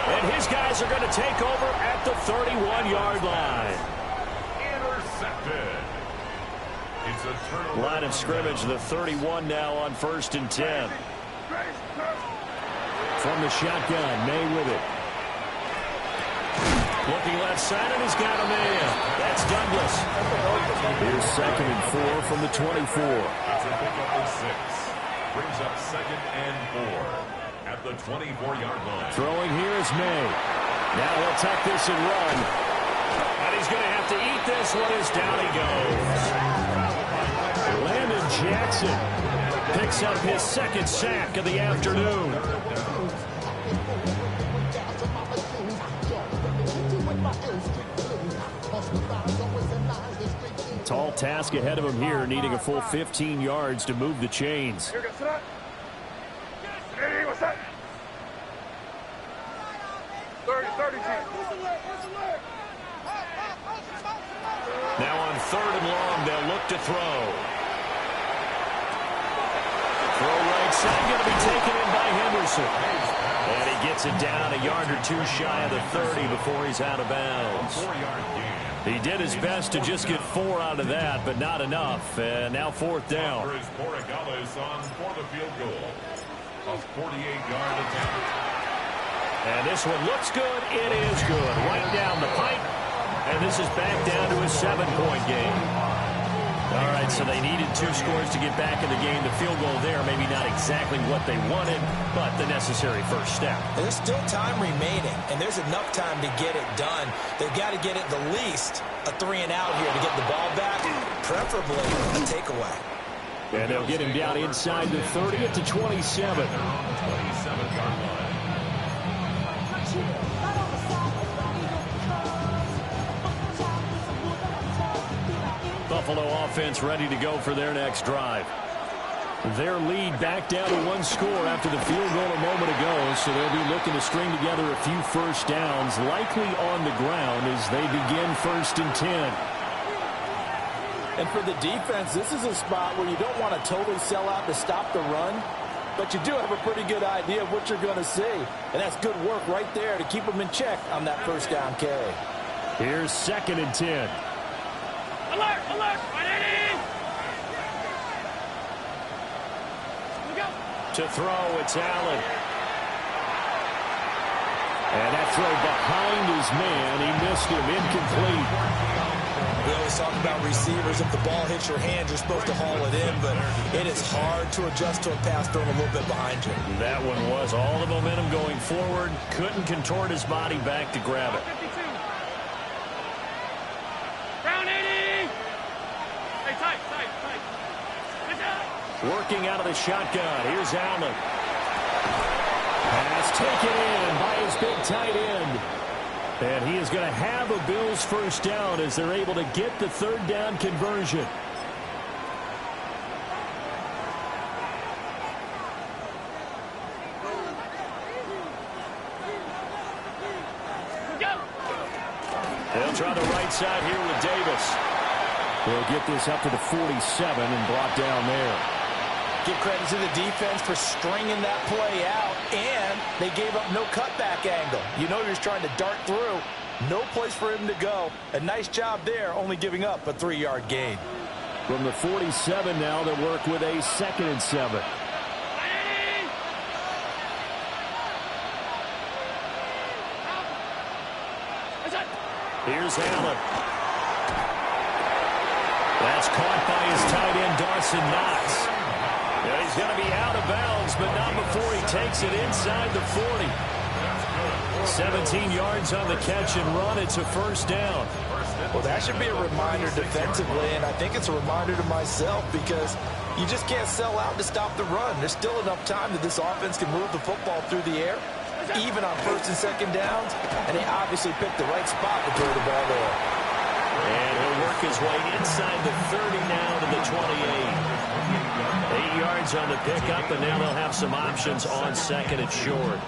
And his guys are going to take over at the 31-yard line. Intercepted. It's a turnover. Line of scrimmage, the 31 now on 1st and 10. From the shotgun, May with it. Looking left side, and he's got a man. That's Douglas. Here's 2nd and 4 from the 24. It's a pickup of 6. Brings up 2nd and 4 at the 24-yard line. Throwing here is May. Now he'll tuck this and run. And he's going to have to eat this one as down he goes. Landon Jackson picks up his 2nd sack of the afternoon. Tall task ahead of him here, needing a full 15 yards to move the chains. Hey, what's that? 30. Now on 3rd and long, they'll look to throw. Throw right side, going to be taken in by Henderson. And he gets it down a yard or 2 shy of the 30 before he's out of bounds. 4-yard gain. He did his best to just get 4 out of that, but not enough. And now 4th down. Is Borregales on for the field goal. A 48-yard attempt. And this one looks good. It is good. Right down the pipe. And this is back down to a 7-point game. All right, so they needed 2 scores to get back in the game. The field goal there, maybe not exactly what they wanted, but the necessary first step. There's still time remaining, and there's enough time to get it done. They've got to get it the least a 3-and-out here to get the ball back, preferably a takeaway. And they'll get him down inside the 30 at the 27. 27-yard line. Buffalo offense ready to go for their next drive. Their lead back down to 1 score after the field goal a moment ago, so they'll be looking to string together a few first downs, likely on the ground as they begin 1st and 10. And for the defense, this is a spot where you don't want to totally sell out to stop the run, but you do have a pretty good idea of what you're going to see. And that's good work right there to keep them in check on that first down carry. Here's 2nd and 10. Alert! 180! To throw, it's Allen. And that throw behind his man. He missed him. Incomplete. We always talk about receivers. If the ball hits your hand, you're supposed to haul it in, but it is hard to adjust to a pass thrown a little bit behind you. That one was all the momentum going forward. Couldn't contort his body back to grab it. 52. Round 80! Hey, tight. Working out of the shotgun. Here's Allen. Pass taken in by his big tight end. And he is going to have a Bills first down as they're able to get the third down conversion. They'll try the right side here with Davis. They'll get this up to the 47 and brought down there. Give credit to the defense for stringing that play out, and they gave up no cutback angle. You know you're trying to dart through. No place for him to go. A nice job there, only giving up a 3-yard gain. From the 47 now, they'll work with a 2nd and 7. Here's Allen. That's caught by his tight end, Dawson Knox. And he's going to be out of bounds, but not before he takes it inside the 40. 17 yards on the catch and run. It's a first down. Well, that should be a reminder defensively, and I think it's a reminder to myself because you just can't sell out to stop the run. There's still enough time that this offense can move the football through the air, even on 1st and 2nd downs, and they obviously picked the right spot to throw the ball there. And he'll work his way inside the 30 now to the 28. 8 yards on the pickup, and now they'll have some options on 2nd and short.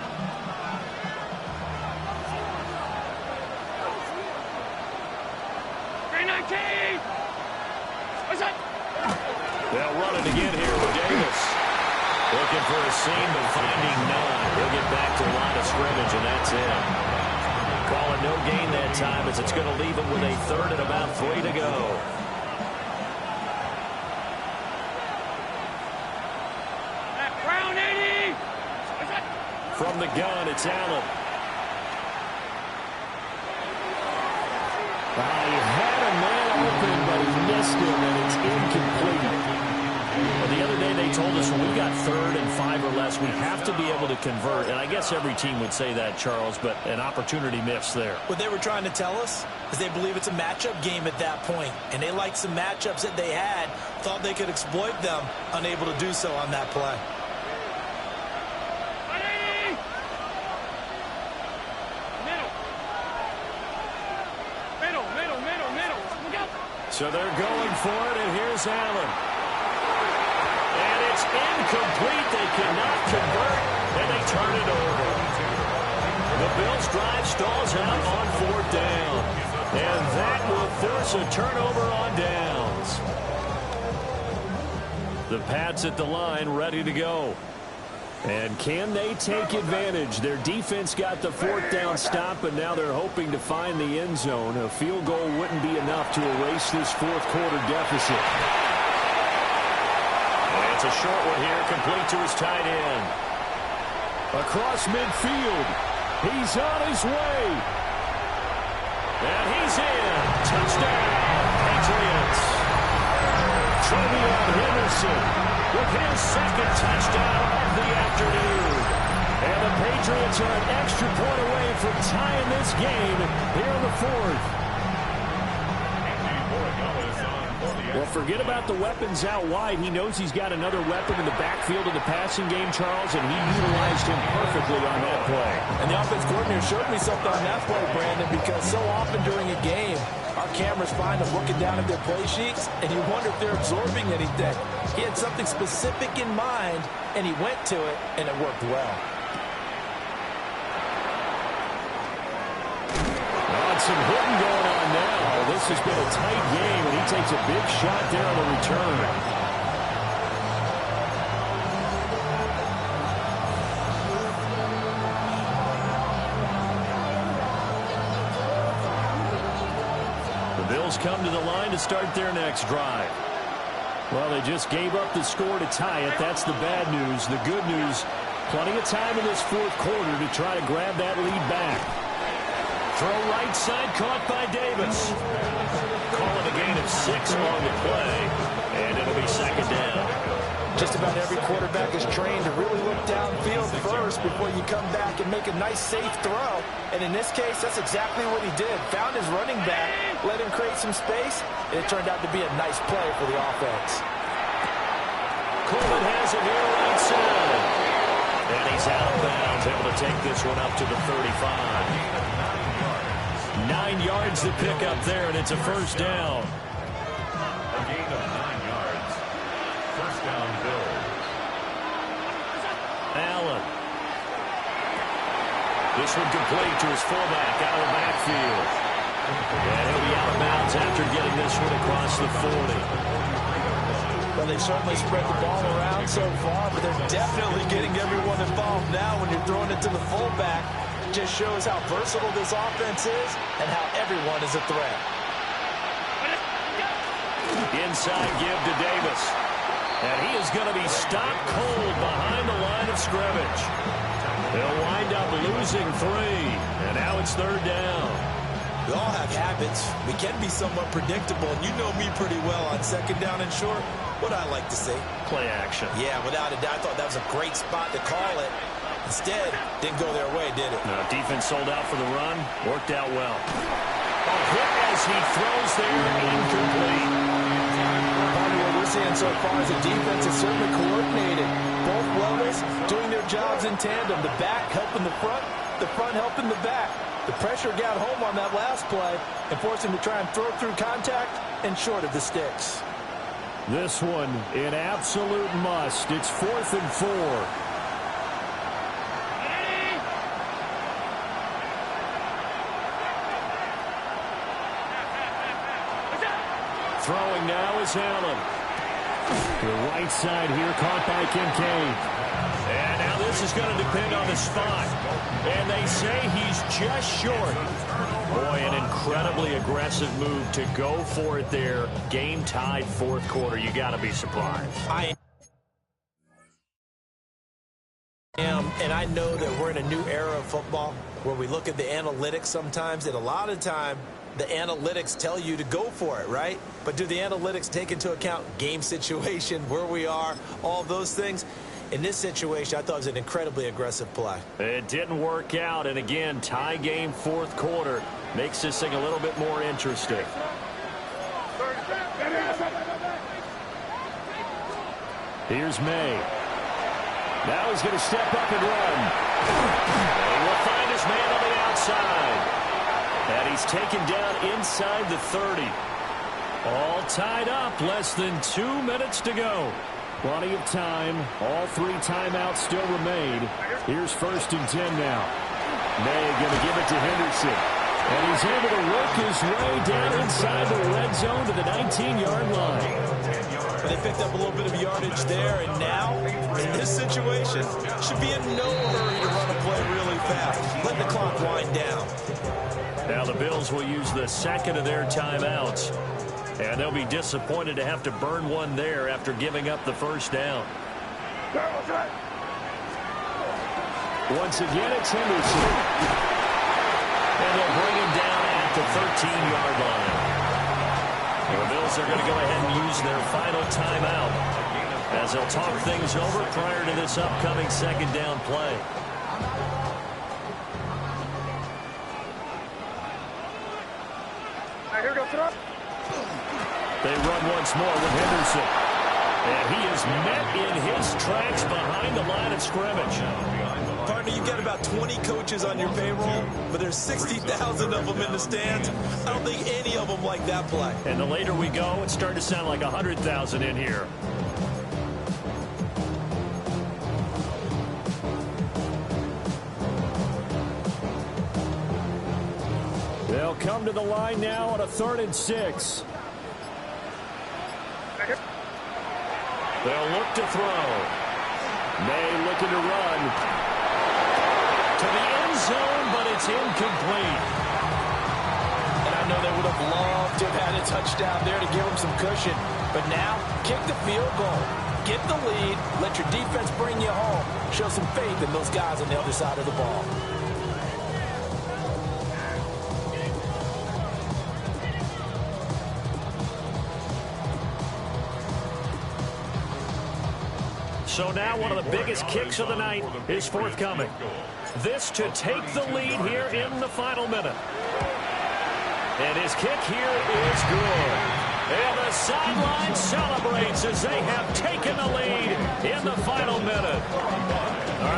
They'll run it again here with Davis. Looking for a seam, but finding none. He'll get back to the line of scrimmage, and that's it. Calling no gain that time as it's going to leave him with a 3rd and about 3 to go. Brown 80! From the gun, it's Allen. He had a man open, but he missed him, and it's incomplete. Well, the other day they told us when we got 3rd and 5 or less, we have to be able to convert. And I guess every team would say that, Charles, but an opportunity missed there. What they were trying to tell us is they believe it's a matchup game at that point, and they liked some matchups that they had, thought they could exploit them, unable to do so on that play. So they're going for it, and here's Allen. And it's incomplete. They cannot convert, and they turn it over. The Bills' drive stalls out on 4th down. And that will force a turnover on downs. The Pats at the line, ready to go. And can they take advantage? Their defense got the 4th down stop, and now they're hoping to find the end zone. A field goal wouldn't be enough to erase this 4th quarter deficit. And it's a short one here, complete to his tight end. Across midfield. He's on his way. And he's in. Touchdown, Patriots. Trevion Henderson with his 2nd touchdown of the afternoon. And the Patriots are an extra point away from tying this game here in the 4th. Well, forget about the weapons out wide. He knows he's got another weapon in the backfield of the passing game, Charles, and he utilized him perfectly on that play. And the offense coordinator showed me something on that play, Brandon, because so often during a game, our cameras find them looking down at their play sheets, and you wonder if they're absorbing anything. He had something specific in mind, and he went to it, and it worked well. Some hitting going on now. This has been a tight game, and he takes a big shot there on the return. The Bills come to the line to start their next drive. Well, they just gave up the score to tie it. That's the bad news. The good news, plenty of time in this 4th quarter to try to grab that lead back. Throw right side, caught by Davis. Calling a gain of 6 on the play, and it'll be 2nd down. Just about every quarterback is trained to really look downfield first before you come back and make a nice, safe throw. And in this case, that's exactly what he did. Found his running back, let him create some space, and it turned out to be a nice play for the offense. Coleman has it here right side. And he's out of bounds, able to take this one up to the 35. 9 yards to pick up there, and it's a first down. A gain of 9 yards. First down, Bills. Allen. This one complete to his fullback out of the backfield. And he'll be out of bounds after getting this one across the 40. Well, they've certainly spread the ball around so far, but they're definitely getting everyone involved now when you're throwing it to the fullback. It just shows how versatile this offense is and how everyone is a threat. Inside give to Davis. And he is going to be stopped cold behind the line of scrimmage. They'll wind up losing 3. And now it's third down. We all have habits. We can be somewhat predictable, and you know me pretty well on second down and short. What I like to say? Play action. Yeah, without a doubt. I thought that was a great spot to call it. Instead, didn't go their way, did it? No, defense sold out for the run. Worked out well. A hit as he throws there, incomplete. What we're seeing so far is the defense is certainly coordinated. Both levels doing their jobs in tandem. The back helping the front helping the back. The pressure got home on that last play and forced him to try and throw through contact and short of the sticks. This one an absolute must. It's 4th and 4. Throwing now is Allen. The right side here caught by Kincaid. And now this is going to depend on the spot. And they say he's just short. Boy, an incredibly aggressive move to go for it there. Game tied 4th quarter. You got to be surprised. I am, and I know that we're in a new era of football where we look at the analytics sometimes, and a lot of time the analytics tell you to go for it, right? But do the analytics take into account game situation, where we are, all those things? In this situation, I thought it was an incredibly aggressive play. It didn't work out, and again, tie game 4th quarter makes this thing a little bit more interesting. Here's May. Now he's going to step up and run. He will find his man on the outside. And he's taken down inside the 30. All tied up, less than 2 minutes to go. Plenty of time. All 3 timeouts still remain. Here's 1st and 10 now. May going to give it to Henderson. And he's able to work his way down inside the red zone to the 19-yard line. They picked up a little bit of yardage there, and now, in this situation, should be in no hurry to run a play really fast. Let the clock wind down. Now the Bills will use the 2nd of their timeouts. And they'll be disappointed to have to burn one there after giving up the first down. Once again, it's Henderson. And they'll bring him down at the 13-yard line. The Bills are going to go ahead and use their final timeout as they'll talk things over prior to this upcoming 2nd down play. They run once more with Henderson. And he is met in his tracks behind the line of scrimmage. Partner, you've got about 20 coaches on your payroll, but there's 60,000 of them in the stands. I don't think any of them like that play. And the later we go, it's starting to sound like 100,000 in here. They'll come to the line now on a 3rd and 6. They'll look to throw. May looking to run. To the end zone, but it's incomplete. And I know they would have loved to have had a touchdown there to give them some cushion. But now, kick the field goal. Get the lead. Let your defense bring you home. Show some faith in those guys on the other side of the ball. So now one of the biggest kicks of the night is forthcoming. This to take the lead here in the final minute. And his kick here is good. And the sideline celebrates as they have taken the lead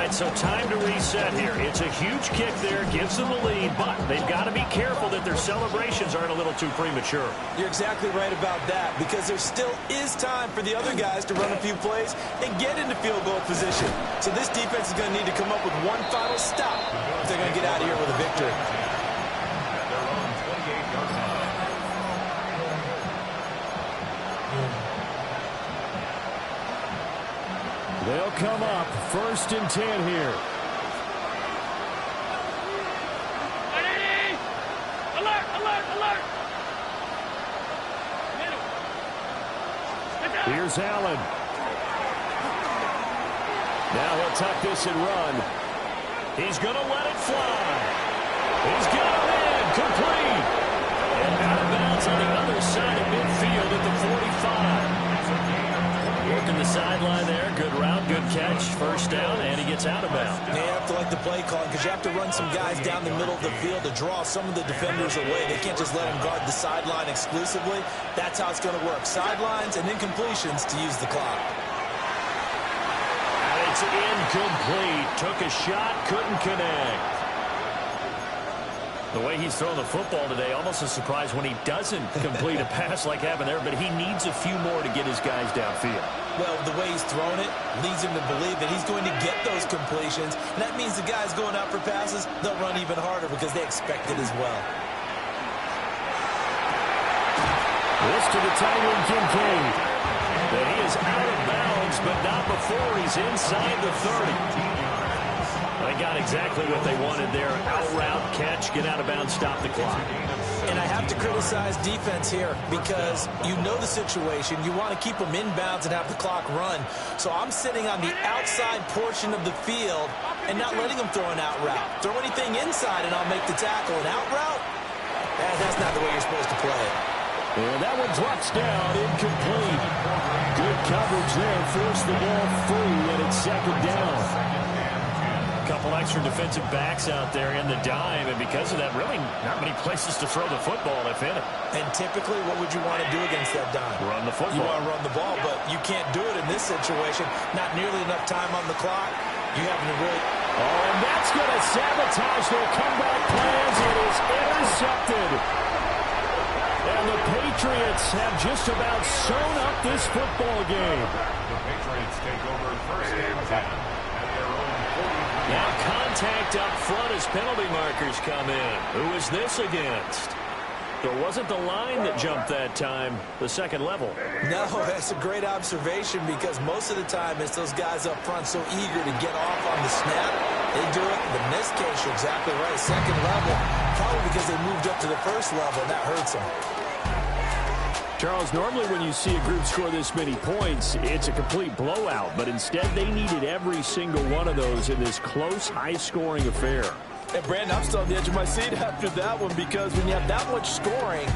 right, so time to reset here. It's a huge kick there, gives them the lead, but they've got to be careful that their celebrations aren't a little too premature. You're exactly right about that, because there still is time for the other guys to run a few plays and get into field goal position. So this defense is going to need to come up with one final stop if they're going to get out of here with a victory. At their own 28-yard line. They'll come up 1st and 10 here. Alert, alert, alert. Here's Allen. Now he'll tuck this and run. He's going to let it fly. He's got it in. Complete. And out of bounds on the other side of midfield at the 45. Working the sideline there. Good route, good catch. First down, and he gets out of bounds. They have to like the play calling because you have to run some guys down the middle of the field to draw some of the defenders away. They can't just let them guard the sideline exclusively. That's how it's going to work. Sidelines and incompletions to use the clock. And it's incomplete. Took a shot, couldn't connect. The way he's throwing the football today, almost a surprise when he doesn't complete a pass like happened there, but he needs a few more to get his guys downfield. Well, the way he's thrown it leads him to believe that he's going to get those completions, and that means the guys going out for passes, they'll run even harder because they expect it as well. This to the tight end, Kincaid. But he is out of bounds, but not before he's inside the 30. They got exactly what they wanted there. Out route, catch, get out of bounds, stop the clock. And I have to criticize defense here because you know the situation. You want to keep them inbounds and have the clock run. So I'm sitting on the outside portion of the field and not letting them throw an out route. Throw anything inside and I'll make the tackle. An out route? That's not the way you're supposed to play it. And that one drops down, incomplete. Good coverage there, forced the ball free, and it's 2nd down. Couple extra defensive backs out there in the dime, and because of that, really not many places to throw the football, if any. And typically, what would you want to do against that dime? Run the football. You want to run the ball, but you can't do it in this situation. Not nearly enough time on the clock. You having to really... Oh, and that's going to sabotage their comeback plans. It is intercepted. And the Patriots have just about sewn up this football game. The Patriots take over 1st and 10. Now contact up front as penalty markers come in. Who is this against? So it wasn't the line that jumped that time, the second level. No, that's a great observation because most of the time it's those guys up front so eager to get off on the snap. They do it. But in this case, you're exactly right. Second level, probably because they moved up to the first level, and that hurts them. Charles, normally when you see a group score this many points, it's a complete blowout. But instead, they needed every single one of those in this close, high-scoring affair. And, Brandon, I'm still on the edge of my seat after that one because when you have that much scoring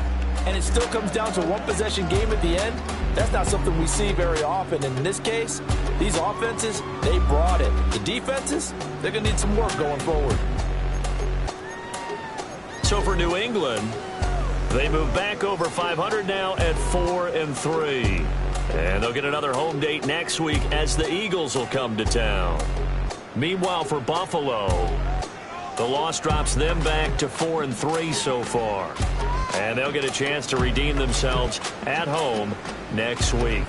and it still comes down to a one-possession game at the end, that's not something we see very often. And in this case, these offenses, they brought it. The defenses, they're going to need some work going forward. So for New England, they move back over 500 now at 4-3. And they'll get another home date next week as the Eagles will come to town. Meanwhile, for Buffalo, the loss drops them back to 4-3 so far. And they'll get a chance to redeem themselves at home next week.